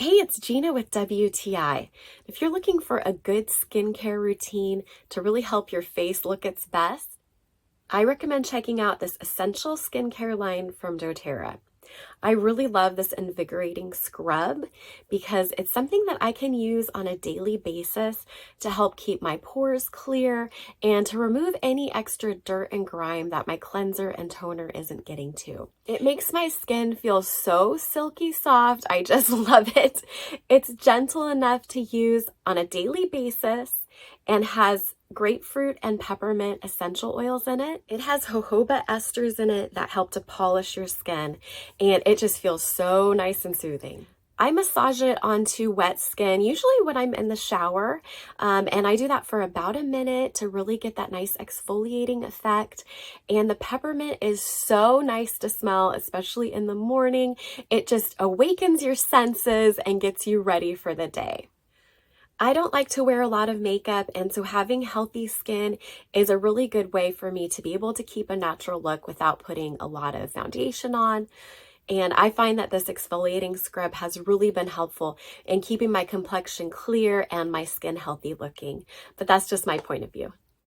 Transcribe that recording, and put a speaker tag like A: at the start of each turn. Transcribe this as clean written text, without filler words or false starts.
A: Hey, it's Gina with WTI. If you're looking for a good skincare routine to really help your face look its best, I recommend checking out this essential skincare line from doTERRA. I really love this invigorating scrub because it's something that I can use on a daily basis to help keep my pores clear and to remove any extra dirt and grime that my cleanser and toner isn't getting to. It makes my skin feel so silky soft. I just love it. It's gentle enough to use on a daily basis and has grapefruit and peppermint essential oils in it. It has jojoba esters in it that help to polish your skin, and it just feels so nice and soothing. I massage it onto wet skin, usually when I'm in the shower, and I do that for about a minute to really get that nice exfoliating effect. And the peppermint is so nice to smell, especially in the morning. It just awakens your senses and gets you ready for the day. I don't like to wear a lot of makeup, and so having healthy skin is a really good way for me to be able to keep a natural look without putting a lot of foundation on. And I find that this exfoliating scrub has really been helpful in keeping my complexion clear and my skin healthy looking. But that's just my point of view.